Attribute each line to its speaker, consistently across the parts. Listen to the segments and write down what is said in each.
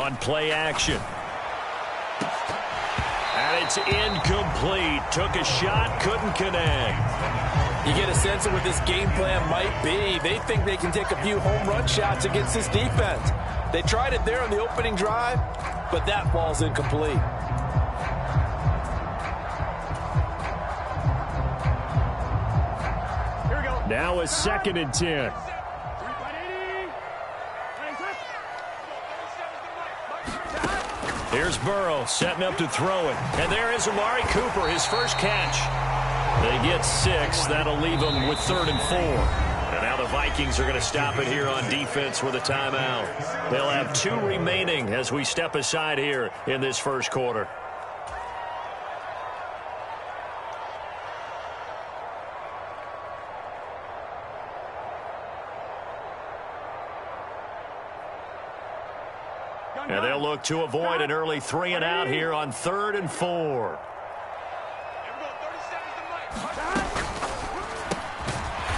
Speaker 1: on play action. And it's incomplete. Took a shot, couldn't connect.
Speaker 2: You get a sense of what this game plan might be. They think they can take a few home run shots against this defense. They tried it there on the opening drive, but that ball's incomplete.
Speaker 1: Here we go. Now a 2nd and 10. Here's Burrow setting up to throw it. And there is Amari Cooper, his first catch. They get 6. That'll leave them with 3rd and 4. And now the Vikings are going to stop it here on defense with a timeout. They'll have 2 remaining as we step aside here in this first quarter. And they'll look to avoid an early 3 and out here on 3rd and 4.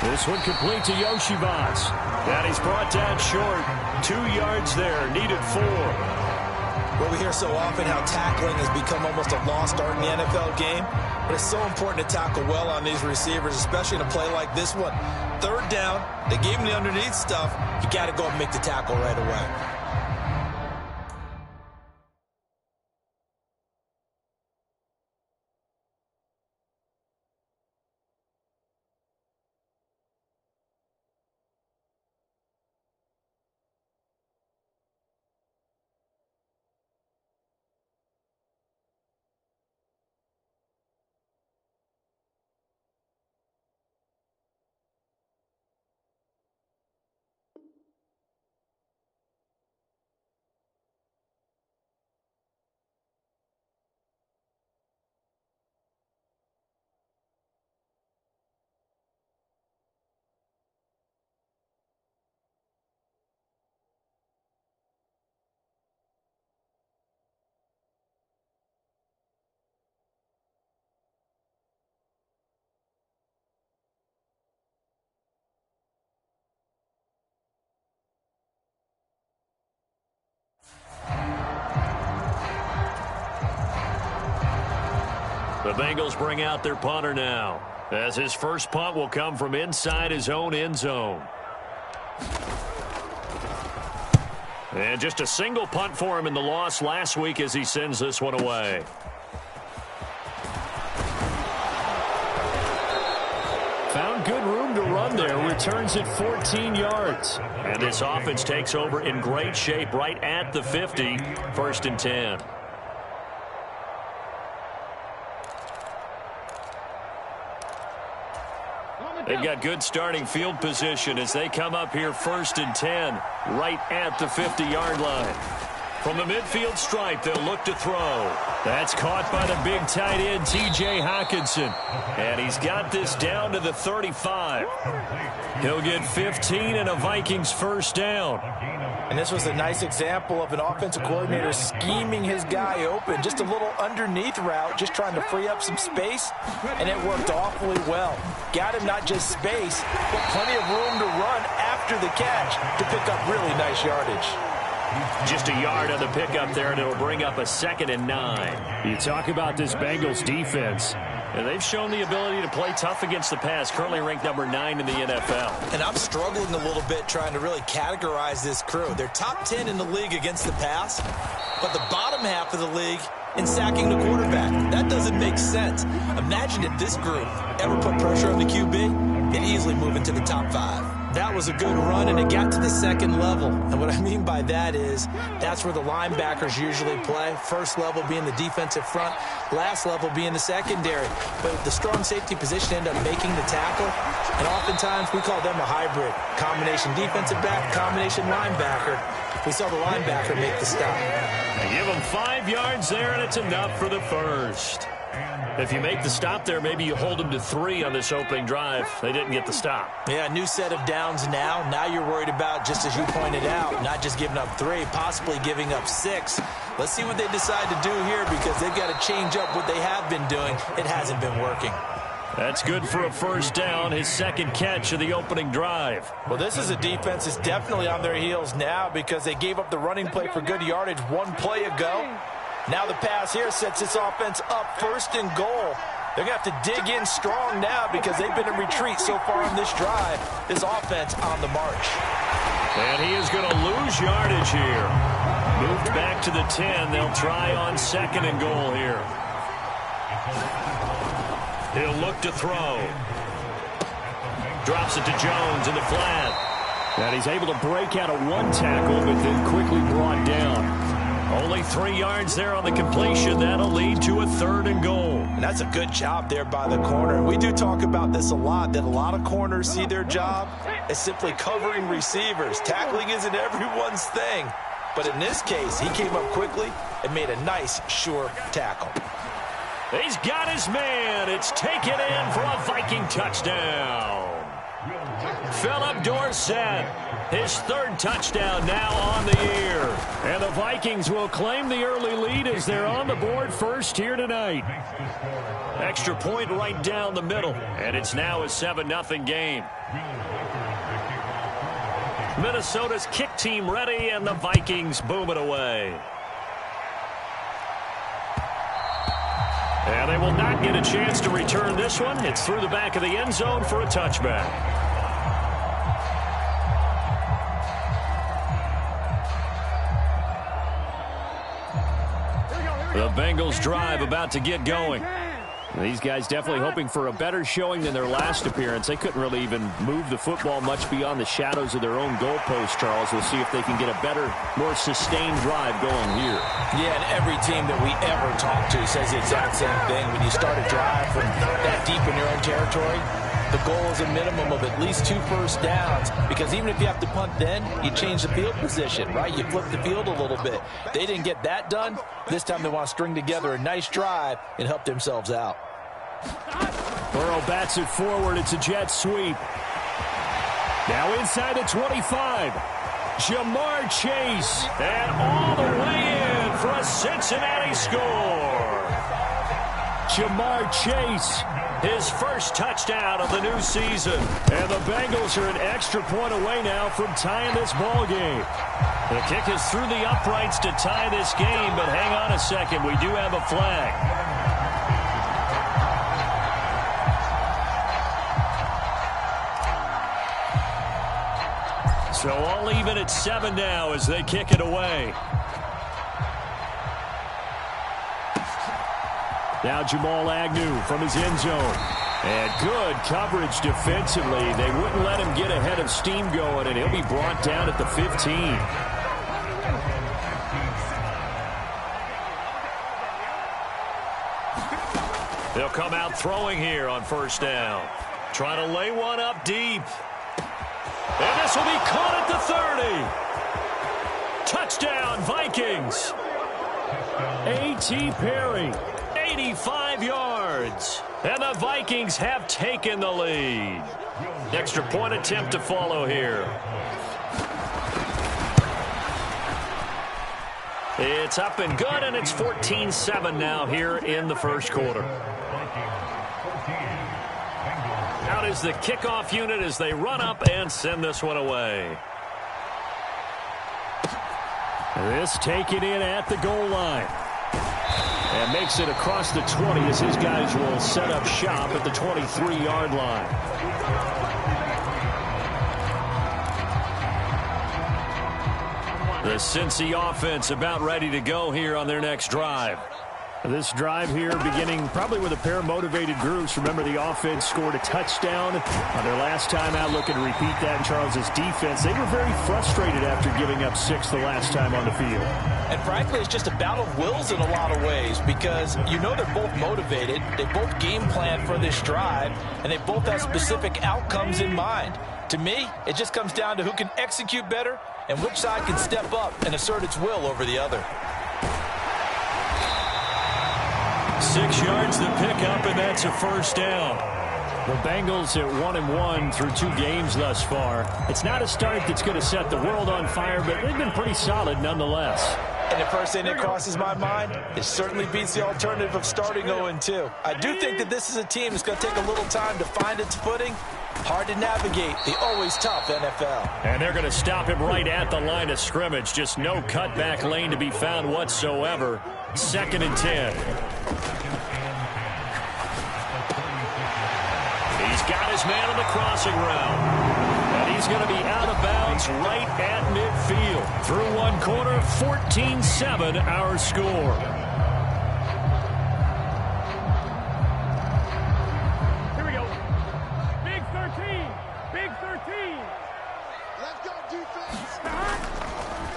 Speaker 1: This one complete to Yoshivas. And he's brought down short. 2 yards there, needed 4.
Speaker 2: Well, we hear so often how tackling has become almost a lost art in the NFL game. But it's so important to tackle well on these receivers, especially in a play like this one. 3rd down, they gave him the underneath stuff. You got to go and make the tackle right away. The Bengals bring out their punter now, as his first punt will come from inside his own end zone. And just a single punt for him in the loss last week as he sends this one away. Found good room to run there, returns it 14 yards. And this offense takes over in great shape right at the 50, 1st and 10. They've got good starting field position as they come up here 1st and 10, right at the 50-yard line. From the midfield stripe, they'll look to throw. That's caught by the big tight end, T.J. Hockenson. And he's got this down to the 35. He'll get 15 and a Vikings first down. And this was a nice example of an offensive coordinator scheming his guy open. Just a little underneath route, just trying to free up some space, and it worked awfully well. Got him not just space, but plenty of room to run after the catch to pick up really nice yardage.
Speaker 1: Just a yard on the pickup there, and it'll bring up a 2nd and 9. You talk about this Bengals defense, and they've shown the ability to play tough against the pass, currently ranked number 9 in the NFL.
Speaker 2: And I'm struggling a little bit trying to really categorize this crew. They're top 10 in the league against the pass, but the bottom half of the league in sacking the quarterback. That doesn't make sense. Imagine if this group ever put pressure on the QB, it'd easily move into the top 5. That was a good run, and it got to the 2nd level. And what I mean by that is that's where the linebackers usually play. First level being the defensive front, last level being the secondary. But the strong safety position ended up making the tackle, and oftentimes we call them a hybrid. Combination defensive back, combination linebacker. We saw the linebacker make the stop.
Speaker 1: They give him 5 yards there, and it's enough for the first. If you make the stop there, maybe you hold them to 3 on this opening drive. They didn't get the stop.
Speaker 2: Yeah, new set of downs now. Now you're worried about, just as you pointed out, not just giving up 3, possibly giving up 6. Let's see what they decide to do here, because they've got to change up what they have been doing. It hasn't been working. That's good for a first down, his second catch of the opening drive.
Speaker 3: Well, this is a defense that's definitely on their heels now because they gave up the running play for good yardage one play ago. Now the pass here sets this offense up 1st and goal. They're going to have to dig in strong now because they've been in retreat so far on this drive. This offense on the march.
Speaker 2: And he is going to lose yardage here. Moved back to the 10. They'll try on 2nd and goal here. He'll look to throw. Drops it to Jones in the flat. And he's able to break out of one tackle, but then quickly brought down. Only 3 yards there on the completion. That'll lead to a 3rd and goal.
Speaker 3: And that's a good job there by the corner. We do talk about this a lot, that a lot of corners see their job as simply covering receivers. Tackling isn't everyone's thing. But in this case, he came up quickly and made a nice, sure tackle.
Speaker 2: He's got his man. It's taken in for a Viking touchdown. Philip Dorsett, his 3rd touchdown now on the year. And the Vikings will claim the early lead as they're on the board first here tonight. Extra point right down the middle. And it's now a 7-0 game. Minnesota's kick team ready, and the Vikings boom it away. And they will not get a chance to return this one. It's through the back of the end zone for a touchback. The Bengals drive about to get going. These guys definitely hoping for a better showing than their last appearance. They couldn't really even move the football much beyond the shadows of their own goalpost, Charles. We'll see if they can get a better, more sustained drive going here.
Speaker 3: Yeah, and every team that we ever talk to says the exact same thing. When you start a drive from that deep in your own territory, the goal is a minimum of at least 2 first downs, because even if you have to punt then, you change the field position, right? You flip the field a little bit. They didn't get that done. This time they want to string together a nice drive and help themselves out.
Speaker 2: Burrow bats it forward. It's a jet sweep. Now inside the 25. Jamar Chase. And all the way in for a Cincinnati score. Jamar Chase, his first touchdown of the new season. And the Bengals are an extra point away now from tying this ball game. The kick is through the uprights to tie this game, but hang on a second. We do have a flag. So all even at 7 now as they kick it away. Now Jamal Agnew from his end zone. And good coverage defensively. They wouldn't let him get ahead of steam going, and he'll be brought down at the 15. They'll come out throwing here on first down. Trying to lay one up deep. And this will be caught at the 30. Touchdown, Vikings. A.T. Perry, 85 yards. And the Vikings have taken the lead. Extra point attempt to follow here. It's up and good, and it's 14-7 now here in the first quarter. Out is the kickoff unit as they run up and send this one away. This taken in at the goal line. And makes it across the 20 as his guys will set up shop at the 23-yard line. The Cincy offense about ready to go here on their next drive. This drive here beginning probably with a pair of motivated groups. Remember, the offense scored a touchdown on their last time out, looking to repeat that in Charles's defense. They were very frustrated after giving up 6 the last time on the field.
Speaker 3: And frankly, it's just a battle of wills in a lot of ways, because you know they're both motivated. They both game plan for this drive, and they both have specific outcomes in mind. To me, it just comes down to who can execute better and which side can step up and assert its will over the other.
Speaker 2: 6 yards to pick up, and that's a first down. The Bengals at 1-1 through 2 games thus far. It's not a start that's going to set the world on fire, but they've been pretty solid nonetheless.
Speaker 3: And the first thing that crosses my mind, it certainly beats the alternative of starting 0-2. I do think that this is a team that's going to take a little time to find its footing. Hard to navigate the always tough NFL.
Speaker 2: And they're going to stop him right at the line of scrimmage. Just no cutback lane to be found whatsoever. 2nd and 10. He's got his man on the crossing route. And he's going to be out of bounds right at midfield. Through one quarter, 14-7 our score.
Speaker 4: Here we go. Big 13. Big 13. Let's go, defense.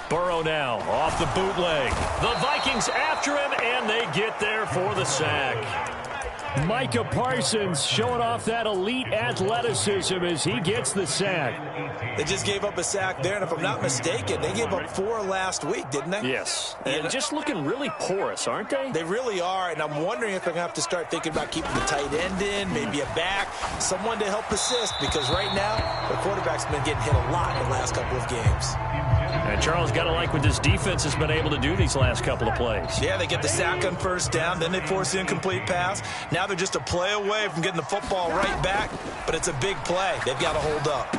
Speaker 2: Burrow now off the bootleg. The Vikings after him, and they get there for the sack. Micah Parsons showing off that elite athleticism as he gets the sack.
Speaker 3: They just gave up a sack there, and if I'm not mistaken, they gave up 4 last week, didn't they?
Speaker 2: Yes. And just looking really porous, aren't they?
Speaker 3: They really are, and I'm wondering if they're going to have to start thinking about keeping the tight end in, maybe a back, someone to help assist, because right now, the quarterback's been getting hit a lot in the last couple of games.
Speaker 2: And Charles, got to like what this defense has been able to do these last couple of plays.
Speaker 3: Yeah, they get the sack on first down, then they force the incomplete pass. Now they're just a play away from getting the football right back, but it's a big play. They've got to hold up.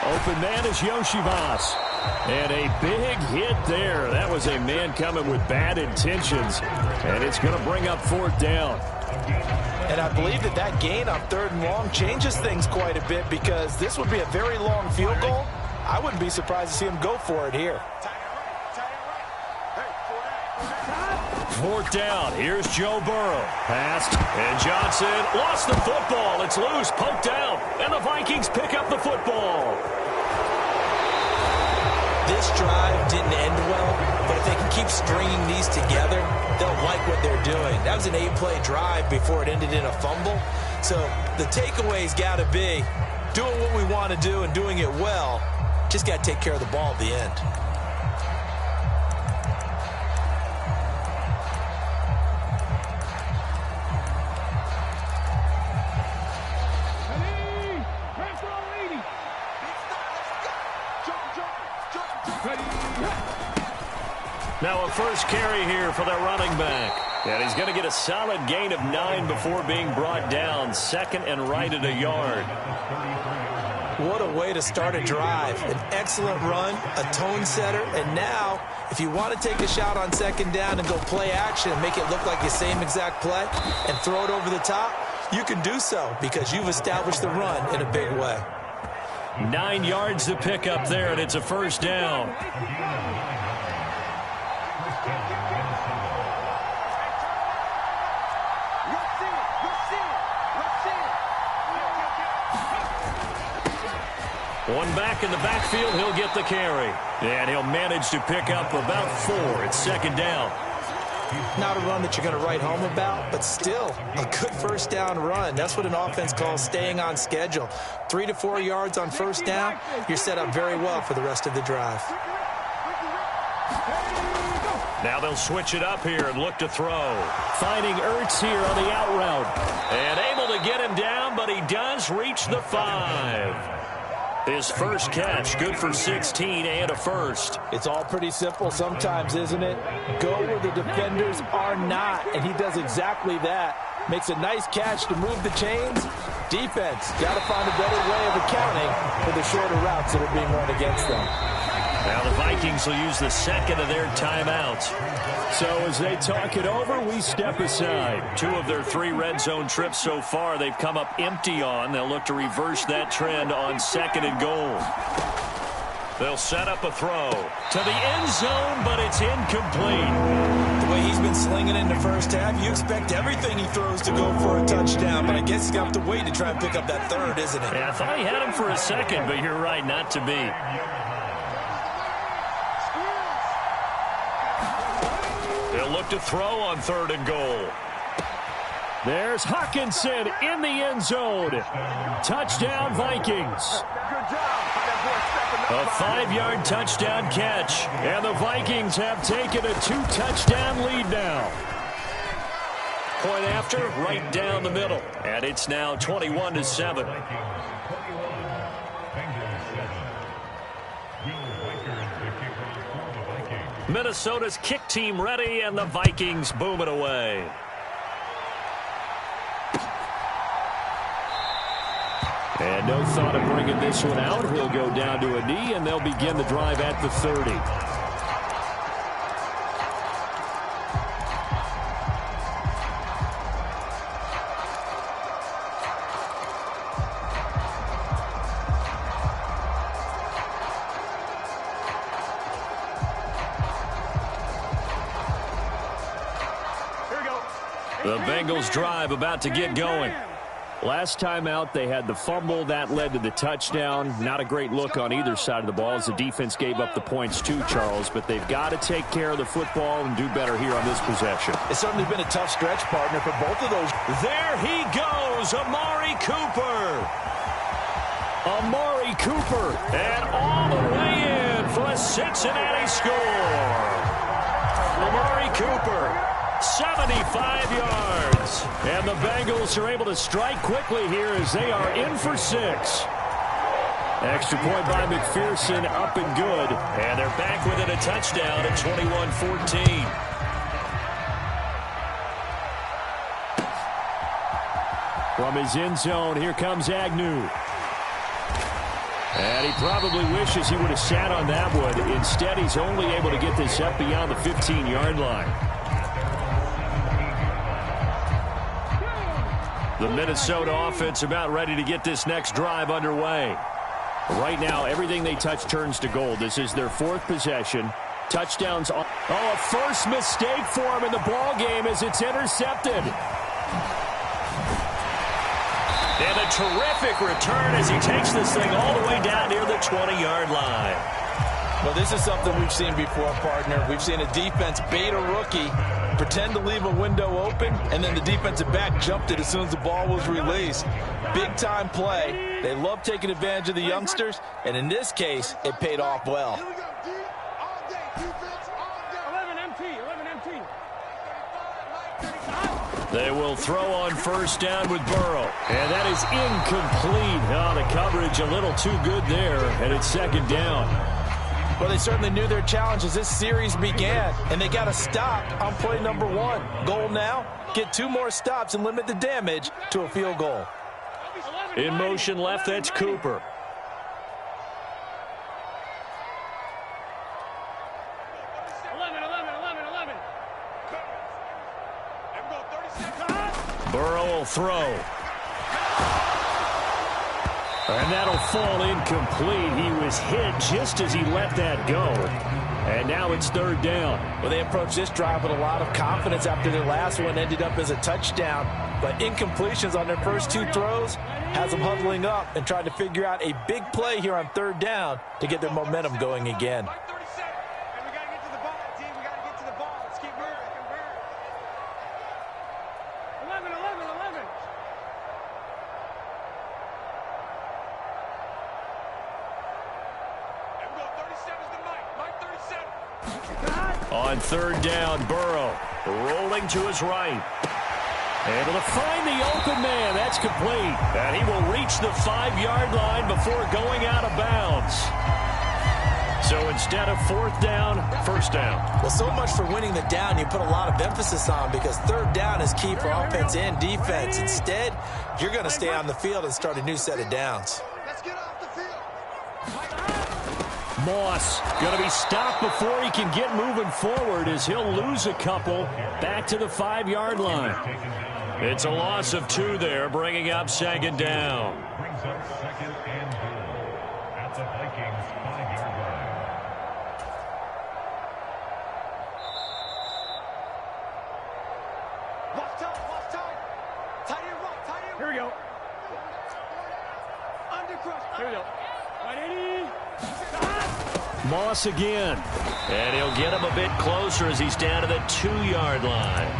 Speaker 2: Open man is Yoshivas. And a big hit there. That was a man coming with bad intentions. And it's going to bring up 4th down.
Speaker 3: And I believe that that gain on 3rd and long changes things quite a bit, because this would be a very long field goal. I wouldn't be surprised to see him go for it here.
Speaker 2: 4th down. Here's Joe Burrow. Passed. And Johnson lost the football. It's loose. Poked out. And the Vikings pick up the football.
Speaker 3: This drive didn't end well, but if they can keep stringing these together, they'll like what they're doing. That was an 8-play drive before it ended in a fumble. So the takeaway's got to be doing what we want to do and doing it well. Just got to take care of the ball at the end.
Speaker 2: Now a first carry here for their running back. And he's going to get a solid gain of 9 before being brought down. 2nd and right at a yard.
Speaker 3: What a way to start a drive. An excellent run, a tone setter, and now if you want to take a shot on 2nd down and go play action and make it look like the same exact play and throw it over the top, you can do so because you've established the run in a big way.
Speaker 2: 9 yards to pick up there, and it's a 1st down. One back in the backfield, he'll get the carry. And he'll manage to pick up about 4. It's 2nd down.
Speaker 3: Not a run that you're going to write home about, but still a good 1st down run. That's what an offense calls staying on schedule. 3 to 4 yards on 1st down, you're set up very well for the rest of the drive.
Speaker 2: Now they'll switch it up here and look to throw. Finding Ertz here on the out route. And able to get him down, but he does reach the 5. His first catch, good for 16 and a 1st.
Speaker 3: It's all pretty simple sometimes, isn't it? Go where the defenders are not, and he does exactly that. Makes a nice catch to move the chains. Defense, got to find a better way of accounting for the shorter routes that are being run against them.
Speaker 2: Now the Vikings will use the 2nd of their timeouts. So as they talk it over, we step aside. 2 of their 3 red zone trips so far, they've come up empty on. They'll look to reverse that trend on 2nd and goal. They'll set up a throw to the end zone, but it's incomplete.
Speaker 3: The way he's been slinging in the first half, you expect everything he throws to go for a touchdown, but I guess he's going to have to wait to try and pick up that 3rd, isn't it?
Speaker 2: Yeah, I thought he had him for a second, but you're right, not to be. They'll look to throw on 3rd and goal. There's Hawkinson in the end zone. Touchdown, Vikings. A 5-yard touchdown catch. And the Vikings have taken a 2-touchdown lead now. Point after, right down the middle. And it's now 21-7.
Speaker 1: Minnesota's kick team ready, and the Vikings boom it away. And no thought of bringing this one out. He'll go down to a knee, and they'll begin the drive at the 30. The Bengals drive about to get going. Last time out, they had the fumble. That led to the touchdown. Not a great look on either side of the ball as the defense gave up the points too, Charles. But they've got to take care of the football and do better here on this possession.
Speaker 3: It's certainly been a tough stretch, partner, for both of those.
Speaker 1: There he goes, Amari Cooper. Amari Cooper, and all the way in for a Cincinnati score. Amari Cooper. 75 yards. And the Bengals are able to strike quickly here as they are in for 6. Extra point by McPherson, up and good. And they're back within a touchdown at 21-14. From his end zone, here comes Agnew. And he probably wishes he would have sat on that one. Instead, he's only able to get this up beyond the 15-yard line. The Minnesota offense about ready to get this next drive underway. Right now, everything they touch turns to gold. This is their 4th possession. Touchdowns. Oh, a first mistake for him in the ball game as it's intercepted. And a terrific return as he takes this thing all the way down near the 20-yard line.
Speaker 3: Well, this is something we've seen before, partner. We've seen a defense bait a rookie, pretend to leave a window open, and then the defensive back jumped it as soon as the ball was released. Big-time play. They love taking advantage of the youngsters, and in this case, it paid off well.
Speaker 4: 11 empty.
Speaker 1: They will throw on first down with Burrow. And that is incomplete. Oh, the coverage a little too good there, and it's 2nd down.
Speaker 3: Well, they certainly knew their challenge as this series began, and they got to stop on play number 1. Goal now, get 2 more stops and limit the damage to a field goal.
Speaker 1: In motion left, that's Cooper. Burrow will throw. And that'll fall incomplete. He was hit just as he let that go. And now it's 3rd down.
Speaker 3: Well, they approached this drive with a lot of confidence after their last one ended up as a touchdown. But incompletions on their first 2 throws has them huddling up and trying to figure out a big play here on 3rd down to get their momentum going again.
Speaker 1: On 3rd down, Burrow rolling to his right. Able to find the open man. That's complete. And he will reach the 5-yard line before going out of bounds. So instead of 4th down, 1st down.
Speaker 3: Well, so much for winning the down you put a lot of emphasis on because 3rd down is key for offense and defense. Instead, you're going to stay on the field and start a new set of downs.
Speaker 4: Let's get off the field.
Speaker 1: Moss going to be stopped before he can get moving forward as he'll lose a couple back to the 5-yard line. It's a loss of 2 there, bringing up 2nd down.
Speaker 5: Brings up 2nd and goal at the Vikings 5-yard line.
Speaker 4: Watch time. Tight end right. Here we go. Under crush. Here we go. Right, 80.
Speaker 1: Moss again. And he'll get him a bit closer as he's down to the 2-yard line.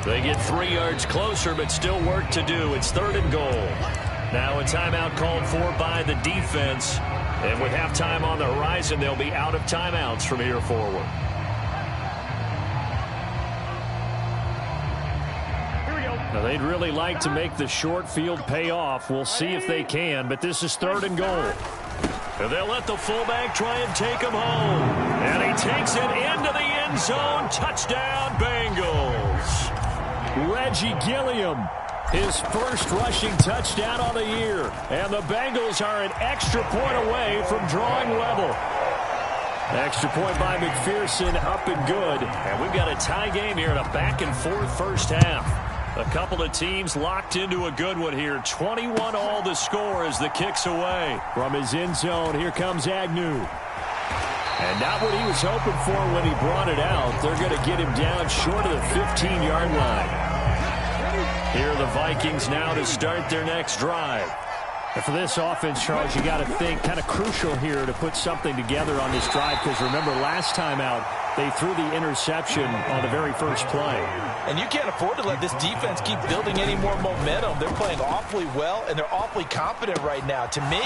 Speaker 1: They get 3 yards closer, but still work to do. It's 3rd and goal. Now a timeout called for by the defense. And with halftime on the horizon, they'll be out of timeouts from here forward. Now, they'd really like to make the short field pay off. We'll see if they can, but this is 3rd and goal. And they'll let the fullback try and take him home. And he takes it into the
Speaker 2: end zone. Touchdown, Bengals. Reggie Gilliam, his first rushing touchdown on the year. And the Bengals are an extra point away from drawing level. Extra point by McPherson, up and good. And we've got a tie game here in a back-and-forth first half. A couple of teams locked into a good one here. 21 all the score as the kick's away. From his end zone, here comes Agnew. And not what he was hoping for when he brought it out. They're going to get him down short of the 15-yard line. Here are the Vikings now to start their next drive.
Speaker 1: And for this offense, Charles, you got to think kind of crucial here to put something together on this drive, because remember last time out they threw the interception on the very first play.
Speaker 3: And you can't afford to let this defense keep building any more momentum. They're playing awfully well, and they're awfully confident right now. To me,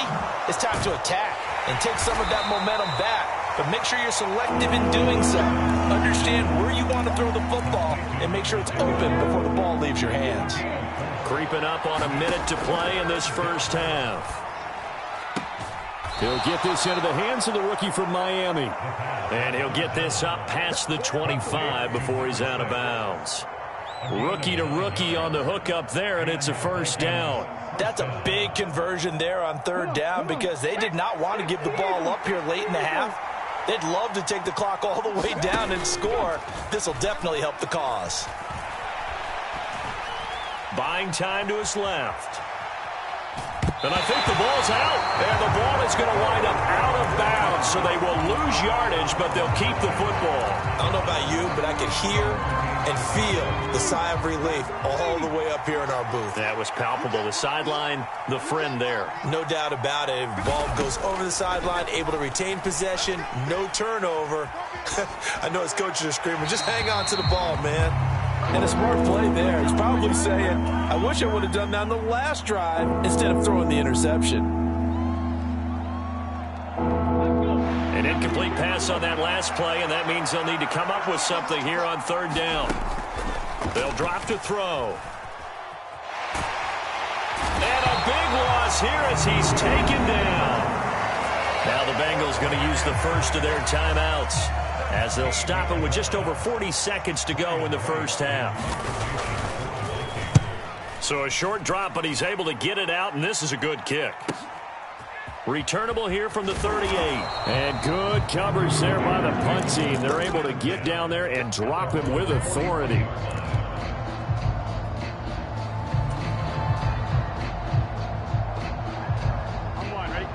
Speaker 3: it's time to attack and take some of that momentum back. But make sure you're selective in doing so. Understand where you want to throw the football and make sure it's open before the ball leaves your hands.
Speaker 2: Creeping up on a minute to play in this first half.
Speaker 1: He'll get this into the hands of the rookie from Miami.
Speaker 2: And he'll get this up past the 25 before he's out of bounds. Rookie to rookie on the hookup there, and it's a first down.
Speaker 3: That's a big conversion there on third down, because they did not want to give the ball up here late in the half. They'd love to take the clock all the way down and score. This will definitely help the cause.
Speaker 2: Buying time to his left. And I think the ball's out. And the ball is going to wind up out of bounds, so they will lose yardage, but they'll keep the football.
Speaker 3: I don't know about you, but I can hear and feel the sigh of relief all the way up here in our booth.
Speaker 2: That was palpable. The sideline, the friend there.
Speaker 3: No doubt about it. Ball goes over the sideline, able to retain possession, no turnover. I know his coaches are screaming, just hang on to the ball, man. And a smart play there. He's probably saying, I wish I would have done that on the last drive instead of throwing the interception.
Speaker 2: An incomplete pass on that last play, and that means they'll need to come up with something here on third down. They'll drop to throw. And a big loss here as he's taken down. Now the Bengals going to use the first of their timeouts, as they'll stop it with just over 40 seconds to go in the first half. So a short drop, but he's able to get it out, and this is a good kick. Returnable here from the 38.
Speaker 1: And good coverage there by the punt team. They're able to get down there and drop him with authority.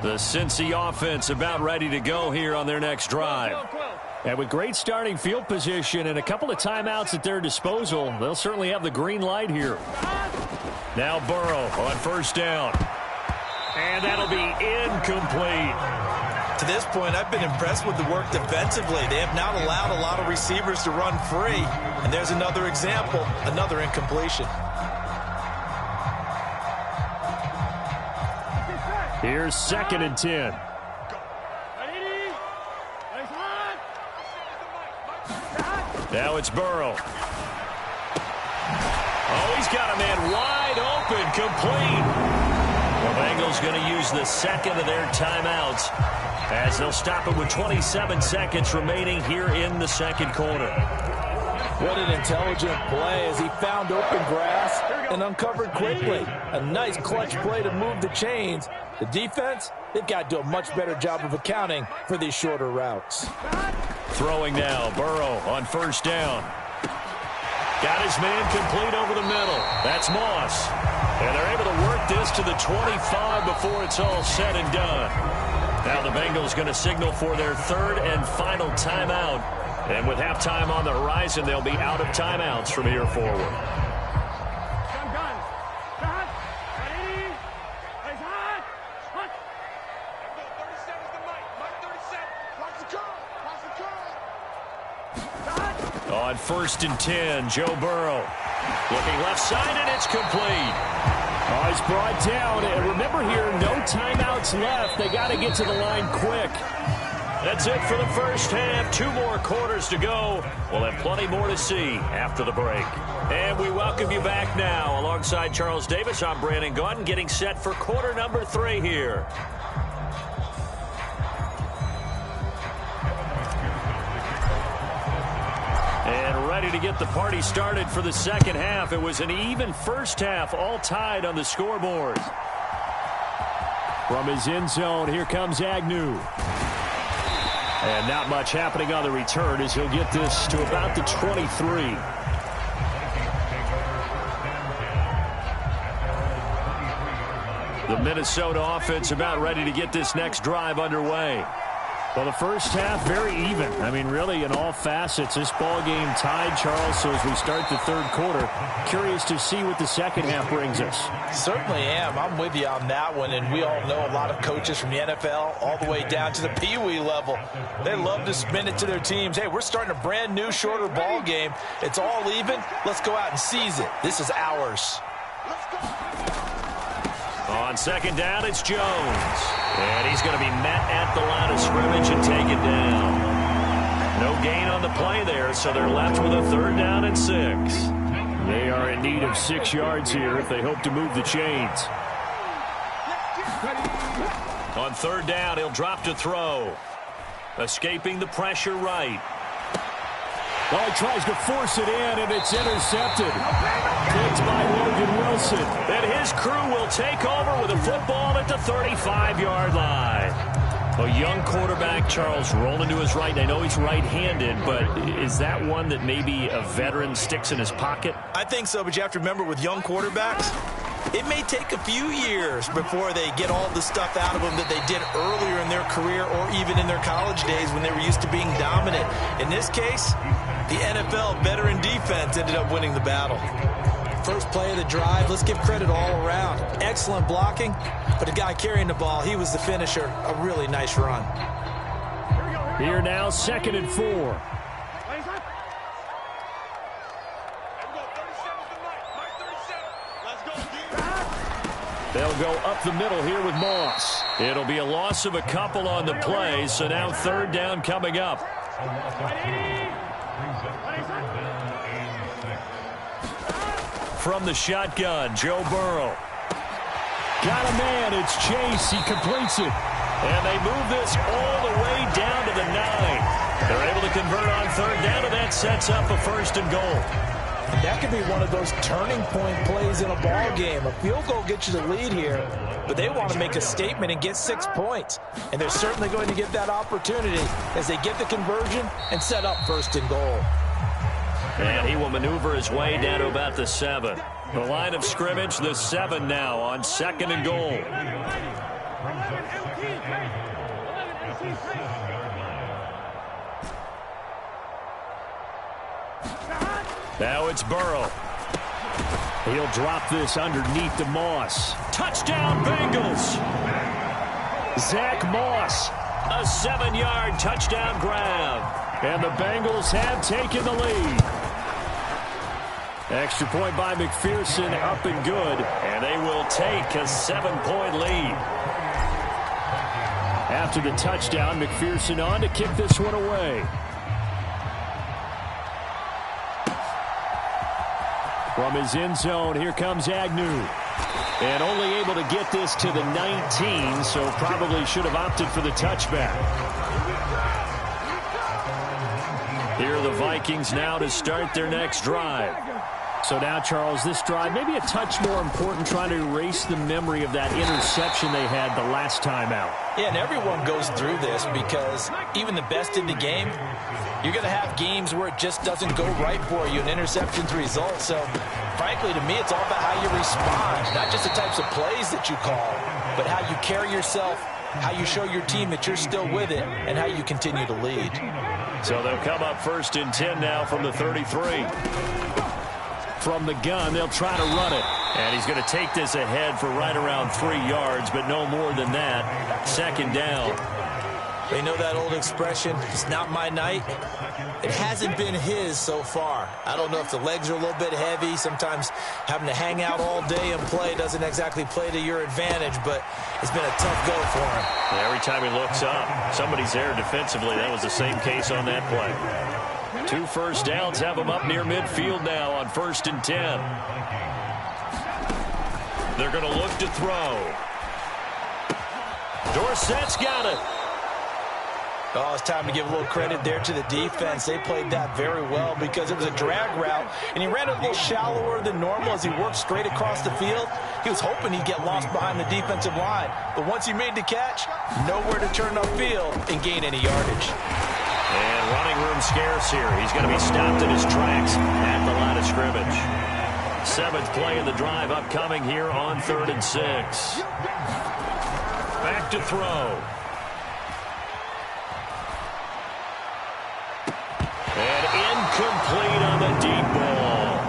Speaker 2: The Cincy offense about ready to go here on their next drive.
Speaker 1: And with great starting field position and a couple of timeouts at their disposal, they'll certainly have the green light here.
Speaker 2: Now Burrow on first down. And that'll be incomplete.
Speaker 3: To this point, I've been impressed with the work defensively. They have not allowed a lot of receivers to run free. And there's another example, another incompletion.
Speaker 1: Here's 2nd and 10.
Speaker 2: Now it's Burrow. Oh, he's got a man wide open, complete. The Bengals going to use the second of their timeouts as they'll stop it with 27 seconds remaining here in the second quarter.
Speaker 3: What an intelligent play as he found open grass and uncovered quickly. A nice clutch play to move the chains. The defense, they've got to do a much better job of accounting for these shorter routes.
Speaker 2: Throwing now, Burrow on first down. Got his man complete over the middle. That's Moss. And they're able to work this to the 25 before it's all said and done. Now the Bengals going to signal for their third and final timeout. And with halftime on the horizon, they'll be out of timeouts from here forward. On 1st and 10, Joe Burrow. Looking left side, and it's complete.
Speaker 1: Oh, he's brought down. And remember here, no timeouts left. They got to get to the line quick.
Speaker 2: That's it for the first half. 2 more quarters to go. We'll have plenty more to see after the break. And we welcome you back now. Alongside Charles Davis, I'm Brandon Gaudin, getting set for quarter number 3 here. And ready to get the party started for the second half. It was an even first half, all tied on the scoreboard. From his end zone, here comes Agnew. And not much happening on the return as he'll get this to about the 23. The Minnesota offense about ready to get this next drive underway. Well, the first half, very even. I mean, really, in all facets, this ball game tied, Charles. So as we start the third quarter, curious to see what the second half brings us.
Speaker 3: Certainly am. I'm with you on that one. And we all know a lot of coaches from the NFL all the way down to the Pee-wee level. They love to spin it to their teams. Hey, we're starting a brand new, shorter ball game. It's all even. Let's go out and seize it. This is ours.
Speaker 2: On second down, it's Jones. And he's going to be met at the line of scrimmage and taken down. No gain on the play there, so they're left with a 3rd down and 6. They are in need of 6 yards here if they hope to move the chains. On 3rd down, he'll drop to throw. Escaping the pressure right.
Speaker 1: Well, he tries to force it in, and it's intercepted. Picked by Logan Wilson.
Speaker 2: And his crew will take over with a football at the 35-yard line. A young quarterback, Charles, rolling to his right. I know he's right-handed, but is that one that maybe a veteran sticks in his pocket?
Speaker 3: I think so, but you have to remember with young quarterbacks, it may take a few years before they get all the stuff out of them that they did earlier in their career or even in their college days when they were used to being dominant. In this case, the NFL veteran defense ended up winning the battle. First play of the drive, let's give credit all around. Excellent blocking, but the guy carrying the ball, he was the finisher. A really nice run.
Speaker 1: Here now, 2nd and 4.
Speaker 2: They'll go up the middle here with Moss. It'll be a loss of a couple on the play, so now 3rd down coming up. From the shotgun, Joe Burrow.
Speaker 1: Got a man, it's Chase, he completes it.
Speaker 2: And they move this all the way down to the 9. They're able to convert on 3rd down, and that sets up a 1st and goal.
Speaker 3: And that could be one of those turning point plays in a ball game. A field goal gets you the lead here, but they want to make a statement and get 6 points. And they're certainly going to get that opportunity as they get the conversion and set up 1st and goal.
Speaker 2: And he will maneuver his way down to about the 7. The line of scrimmage, the 7 now on 2nd and goal. Now it's Burrow.
Speaker 1: He'll drop this underneath to Moss.
Speaker 2: Touchdown, Bengals.
Speaker 1: Zach Moss.
Speaker 2: A 7-yard touchdown grab.
Speaker 1: And the Bengals have taken the lead. Extra point by McPherson, up and good.
Speaker 2: And they will take a 7-point lead.
Speaker 1: After the touchdown, McPherson on to kick this one away. From his end zone, here comes Agnew. And only able to get this to the 19, so probably should have opted for the touchback. Here are the Vikings now to start their next drive. So now, Charles, this drive maybe a touch more important, trying to erase the memory of that interception they had the last time out.
Speaker 3: Yeah, and everyone goes through this because even the best in the game, you're going to have games where it just doesn't go right for you, and interceptions result. So, frankly, to me, it's all about how you respond, not just the types of plays that you call, but how you carry yourself, how you show your team that you're still with it, and how you continue to lead.
Speaker 2: So they'll come up 1st and 10 now from the 33.
Speaker 1: From the gun, they'll try to run it.
Speaker 2: And he's going to take this ahead for right around 3 yards, but no more than that. 2nd down.
Speaker 3: They know that old expression, it's not my night. It hasn't been his so far. I don't know if the legs are a little bit heavy. Sometimes having to hang out all day and play doesn't exactly play to your advantage, but it's been a tough go for him.
Speaker 2: Yeah, every time he looks up, somebody's there defensively. That was the same case on that play. 2 first downs have him up near midfield now on 1st and 10. They're going to look to throw. Dorsett's got it.
Speaker 3: Oh, it's time to give a little credit there to the defense. They played that very well because it was a drag route, and he ran it a little shallower than normal as he worked straight across the field. He was hoping he'd get lost behind the defensive line, but once he made the catch, nowhere to turn upfield and gain any yardage.
Speaker 2: And running room scarce here. He's going to be stopped in his tracks at the line of scrimmage. 7th play of the drive upcoming here on 3rd and 6. Back to throw. And incomplete on the deep ball.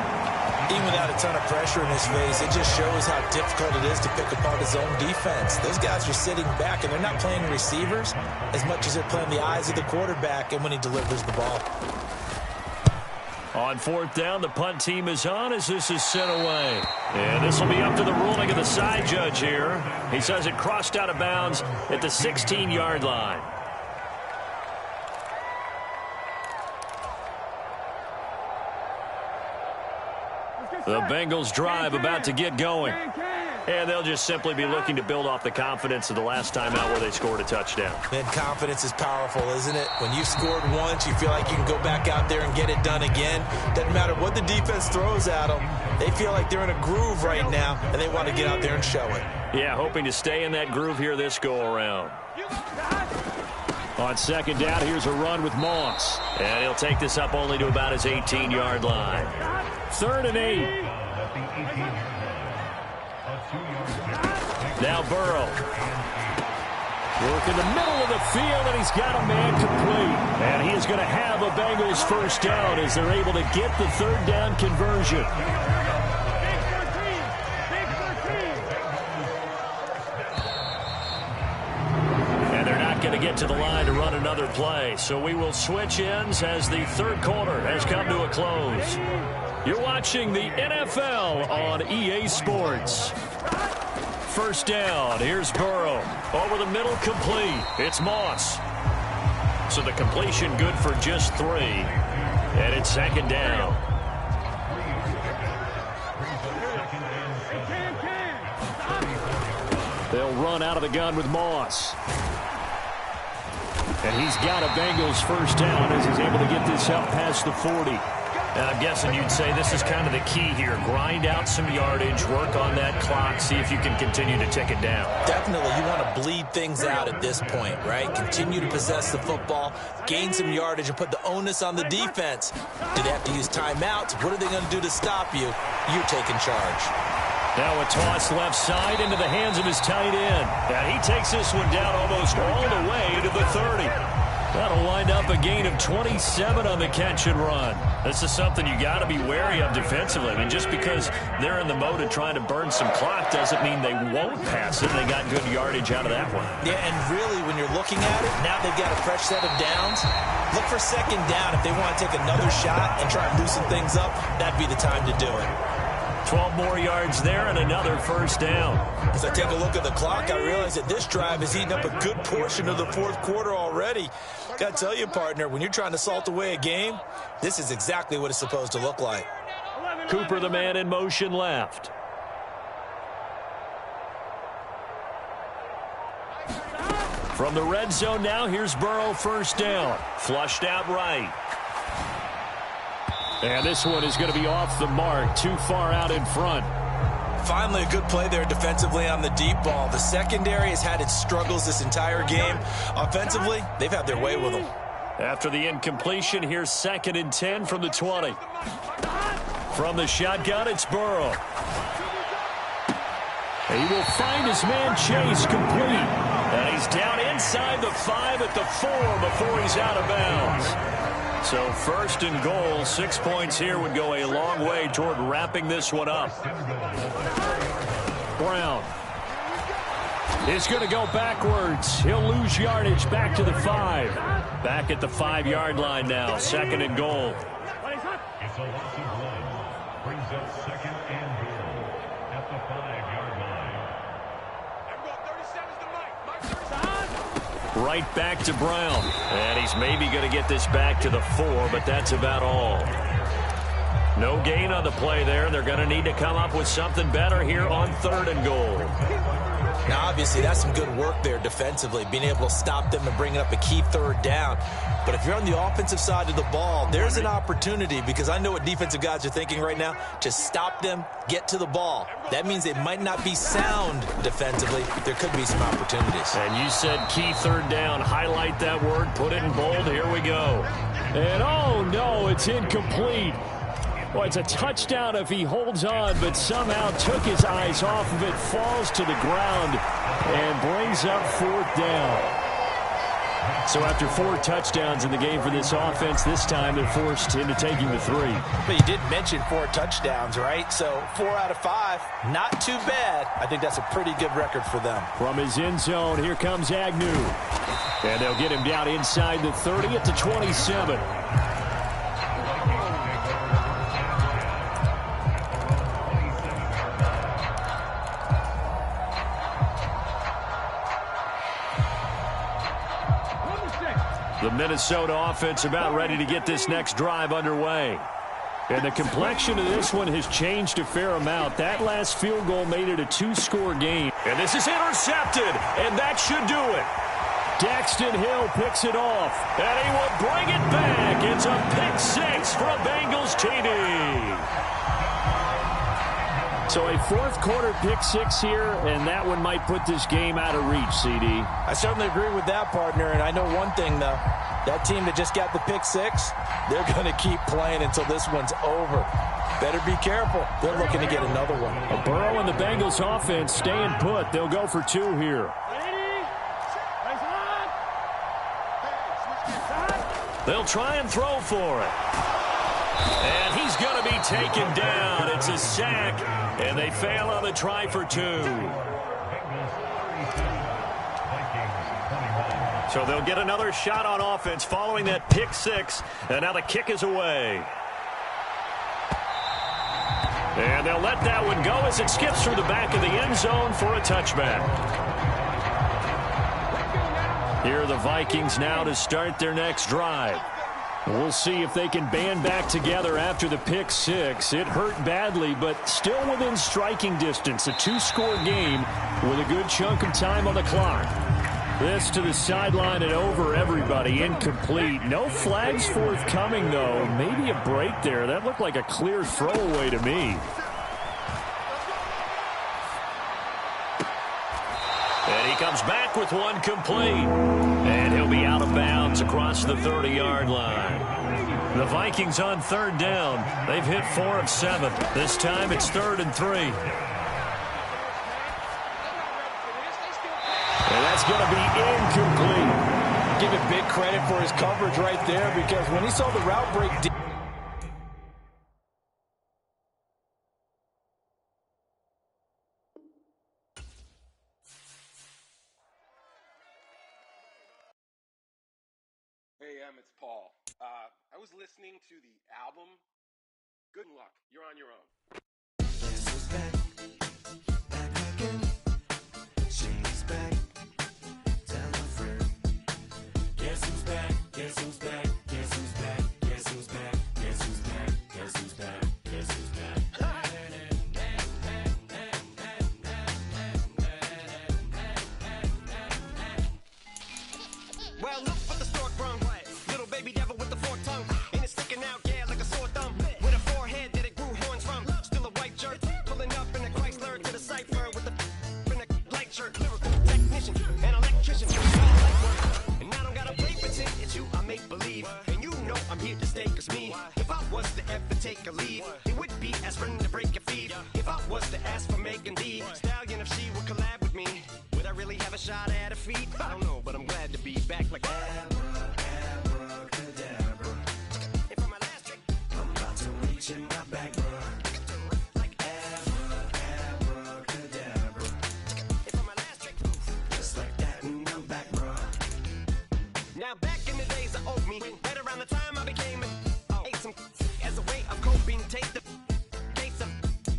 Speaker 3: Even without a ton of pressure in his face, it just shows how difficult it is to pick apart his own defense. Those guys are sitting back, and they're not playing receivers as much as they're playing the eyes of the quarterback and when he delivers the ball.
Speaker 2: On 4th down, the punt team is on as this is sent away. And this will be up to the ruling of the side judge here. He says it crossed out of bounds at the 16-yard line. The Bengals drive about to get going. And they'll just simply be looking to build off the confidence of the last time out where they scored a touchdown.
Speaker 3: Man, confidence is powerful, isn't it? When you've scored once, you feel like you can go back out there and get it done again. Doesn't matter what the defense throws at them. They feel like they're in a groove right now, and they want to get out there and show it.
Speaker 2: Yeah, hoping to stay in that groove here this go-around. On 2nd down, here's a run with Moss. And he'll take this up only to about his 18-yard line. 3rd and 8. Now Burrow. Work in the middle of the field, and he's got a man complete. And he is going to have a Bengals first down as they're able to get the 3rd down conversion. And they're not going to get to the line to run another play. So we will switch ends as the 3rd quarter has come to a close. You're watching the NFL on EA Sports. 1st down. Here's Burrow. Over the middle, complete. It's Moss. So the completion good for just 3. And it's 2nd down. They'll run out of the gun with Moss. And he's got a Bengals first down as he's able to get this up past the 40. And I'm guessing you'd say this is kind of the key here. Grind out some yardage, work on that clock, see if you can continue to tick it down.
Speaker 3: Definitely, you want to bleed things out at this point, right? Continue to possess the football, gain some yardage, and put the onus on the defense. Do they have to use timeouts? What are they going to do to stop you? You're taking charge.
Speaker 2: Now a toss left side into the hands of his tight end. And he takes this one down almost all the way to the 30. That'll wind up a gain of 27 on the catch and run. This is something you got to be wary of defensively. I mean, just because they're in the mode of trying to burn some clock doesn't mean they won't pass it. They got good yardage out of that one.
Speaker 3: Yeah, and really, when you're looking at it, now they've got a fresh set of downs. Look for 2nd down. If they want to take another shot and try and loosen things up, that'd be the time to do it.
Speaker 2: 12 more yards there and another first down.
Speaker 3: As I take a look at the clock, I realize that this drive has eaten up a good portion of the 4th quarter already. Got to tell you, partner, when you're trying to salt away a game, this is exactly what it's supposed to look like.
Speaker 2: Cooper, the man in motion left. From the red zone now, here's Burrow first down. Flushed out right. And this one is going to be off the mark, too far out in front.
Speaker 3: Finally, a good play there defensively on the deep ball. The secondary has had its struggles this entire game. Offensively, they've had their way with them.
Speaker 2: After the incompletion, here's 2nd and 10 from the 20. From the shotgun, it's Burrow. He will find his man Chase complete. And he's down inside the 5 at the 4 before he's out of bounds. So 1st and goal, 6 points here would go a long way toward wrapping this one up. Brown is going to go backwards. He'll lose yardage back to the 5. Back at the 5-yard line now, 2nd and goal.
Speaker 5: It's a loss of 1. Brings up 2nd and goal at the 5-yard line.
Speaker 2: Right back to Brown. And he's maybe going to get this back to the 4, but that's about all. No gain on the play there. They're going to need to come up with something better here on 3rd and goal.
Speaker 3: Now, obviously, that's some good work there defensively, being able to stop them and bring up a key third down. But if you're on the offensive side of the ball, there's an opportunity, because I know what defensive guys are thinking right now, to stop them, get to the ball. That means they might not be sound defensively, but there could be some opportunities.
Speaker 2: And you said key third down. Highlight that word, put it in bold. Here we go. And oh no, it's incomplete. Well, it's a touchdown if he holds on, but somehow took his eyes off of it, falls to the ground, and brings up fourth down. So after 4 touchdowns in the game for this offense, this time they're forced into taking the 3.
Speaker 3: But you did mention 4 touchdowns, right? So 4 out of 5, not too bad. I think that's a pretty good record for them.
Speaker 2: From his end zone, here comes Agnew. And they'll get him down inside the 30 at the 27. The Minnesota offense about ready to get this next drive underway. And the complexion of this one has changed a fair amount. That last field goal made it a 2-score game. And this is intercepted, and that should do it. Daxton Hill picks it off, and he will bring it back. It's a pick 6 for a Bengals TD. So a fourth-quarter pick 6 here, and that one might put this game out of reach, CD.
Speaker 3: I certainly agree with that, partner, and I know one thing, though. That team that just got the pick 6, they're going to keep playing until this one's over. Better be careful. They're looking to get another one.
Speaker 2: Burrow and the Bengals offense staying put. They'll go for 2 here. They'll try and throw for it. And he's going to be taken down. It's a sack, and they fail on the try for 2. So they'll get another shot on offense following that pick 6, and now the kick is away. And they'll let that one go as it skips through the back of the end zone for a touchback. Here are the Vikings now to start their next drive. We'll see if they can band back together after the pick 6. It hurt badly, but still within striking distance. A 2-score game with a good chunk of time on the clock. This to the sideline and over everybody. Incomplete. No flags forthcoming, though. Maybe a break there. That looked like a clear throwaway to me. And he comes back with one complete. And he'll be out of bounds across the 30-yard line. The Vikings on third down. They've hit 4 of 7. This time it's 3rd and 3. And that's going to be incomplete.
Speaker 3: Give him big credit for his coverage right there, because when he saw the route break deep.
Speaker 6: Hey, it's Paul. I was listening to the album. Good luck. You're on your own.
Speaker 7: Guess who's back? Back again. She's back. Tell a friend. Guess who's back? Guess who's back? Guess who's back? Guess who's back? Guess who's back? Guess who's back? Guess who's back?
Speaker 4: Well, look what the stork brung. Little baby devil with the forked tongue. And it's sticking out, yeah, like a sore thumb. With a forehead that it grew horns from. Still a white jerk. Pulling up in a Chrysler to the cipher with a in a light shirt. Lyrical technician and electrician. And I don't gotta play pretend. It's you I make believe. And you know I'm here to stay, cause me. If I was to ever take a leave, it would be aspirin to break your feet. If I was to ask for Megan D Stallion, if she would collab with me, would I really have a shot at her feet? I don't know, but I'm glad to be back like
Speaker 7: Abracadabra.
Speaker 4: And for my last trick,
Speaker 7: I'm about to reach in my back, bruh.
Speaker 4: like
Speaker 7: Abracadabra.
Speaker 4: and for my last trick.
Speaker 7: Just like that, and I'm back, bruh.
Speaker 4: Now back in the days of owed me, right around the time I became ate some as a way of coping. Take the case of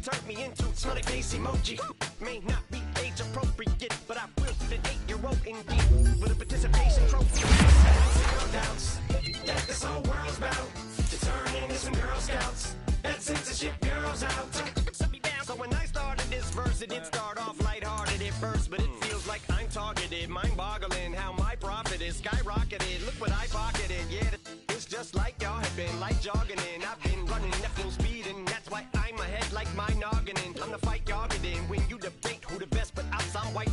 Speaker 4: turned me into smiley face emoji. May not be age appropriate, but I will fit an 8-year-old indeed with a participation trophy.
Speaker 7: Zero doubts that this whole world's about to turn into some Girl Scouts. That censorship girls out.
Speaker 4: Set me down. So when I started this verse, it did start off lighthearted at first, but it feels rocketed, mind-boggling how my profit is skyrocketed. Look what I pocketed, yeah, it's just like y'all have been, like jogging in. I've been running at full speed, and that's why I'm ahead like my noggin. I'm the fight y'all get in when you debate who the best, but I'm some white.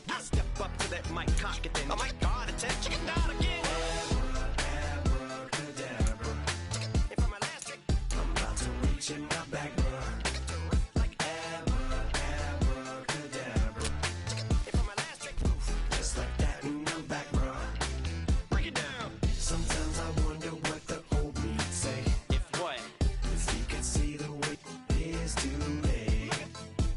Speaker 4: I step up to that mic, cock it then. Oh my God, attention, chicken down again.
Speaker 7: Abracadabra.
Speaker 4: And for my last trick,
Speaker 7: I'm about to reach in my back, bruh.
Speaker 4: like
Speaker 7: Abracadabra.
Speaker 4: and for my last trick,
Speaker 7: Just like that, and I'm back, bruh.
Speaker 4: break it down.
Speaker 7: Sometimes I wonder what the old me'd say.
Speaker 4: If what?
Speaker 7: If he could see the way it is today,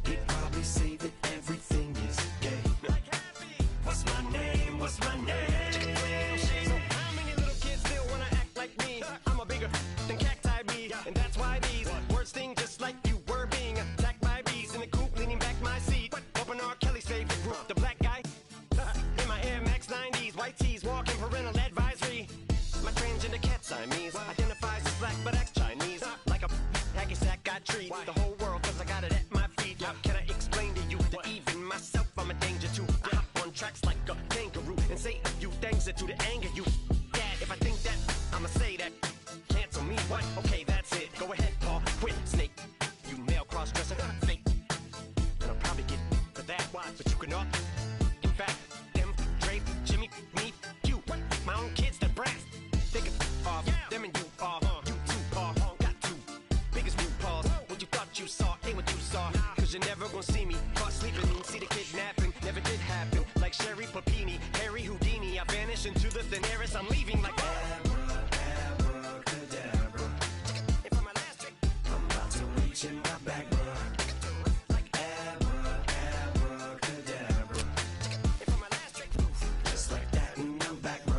Speaker 7: he'd probably say that everything is gay.
Speaker 4: Like happy.
Speaker 7: What's my name? What's my name?
Speaker 4: So how many little kids still wanna act like me? I'm a bigger than cacti be, and that's why these words sting just like you were being attacked by bees in the coop, leaning back my seat. Open R. Kelly's favorite group, the black guy. In my Air Max 90s, white tees, walking parental advisory. My transgender cat Siamese identifies as black but acts Chinese. Like a hacky sack, I treat the whole world 'cause I got it at my feet. How can I explain to you that even myself I'm a danger to? I hop on tracks like a kangaroo and say a few things that do to anger you. Dad, if I think that, I'ma say that. Cancel me, what? Okay, that's it. Go ahead, Paul. Quit, snake. You male cross-dresser, fake. And I'll probably get for that, but you can all. In fact, them, Dre, Jimmy, me, you. My own kids, the brass. They can off. Them and you off. You too, Paul. Got two. Biggest root paws. What you thought you saw ain't what you saw. 'Cause you're never gonna see me caught sleeping. See the kidnapping. Never did happen. Like Sherry Papini, Harry Houdini. I vanish into the thin air as I'm leaving like
Speaker 7: Abracadabra.
Speaker 4: And for my last trick,
Speaker 7: I'm about to reach in my back, bruh.
Speaker 4: like
Speaker 7: Abracadabra.
Speaker 4: and for my last trick,
Speaker 7: Just like that, and I'm back, bruh.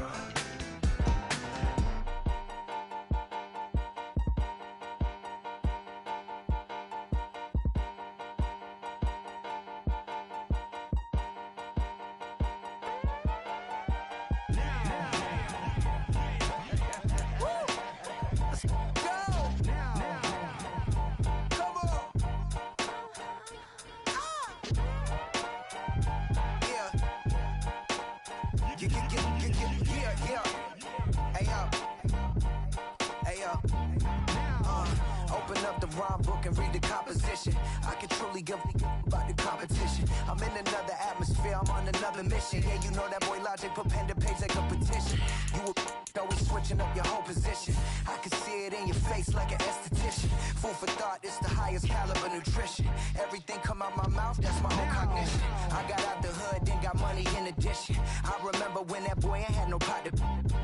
Speaker 8: Open up the rhyme book and read the composition. I can truly give about the competition. I'm in another atmosphere, I'm on another mission. Yeah, you know that boy Logic put pen to page like a petition. You were always switching up your whole position. I can see it in your face like an esthetician. Food for thought, it's the highest caliber nutrition. Everything come out my mouth, that's my whole cognition. I got out the hood, then got money in addition. I remember when that boy ain't had no pot to.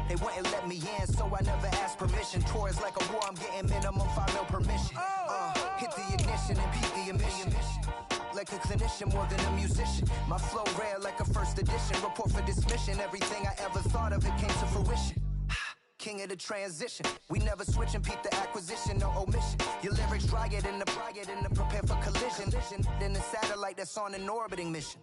Speaker 8: They wouldn't let me in, so I never asked permission. Tours like a war, I'm getting minimum 5 mil permission. Hit the ignition and beat the emission. Like a clinician more than a musician. My flow rare like a first edition. Report for dismission. Everything I ever thought of, it came to fruition. King of the transition. We never switch and peep the acquisition, no omission. Your lyrics dry it in the prepare for collision. Then the satellite that's on an orbiting mission.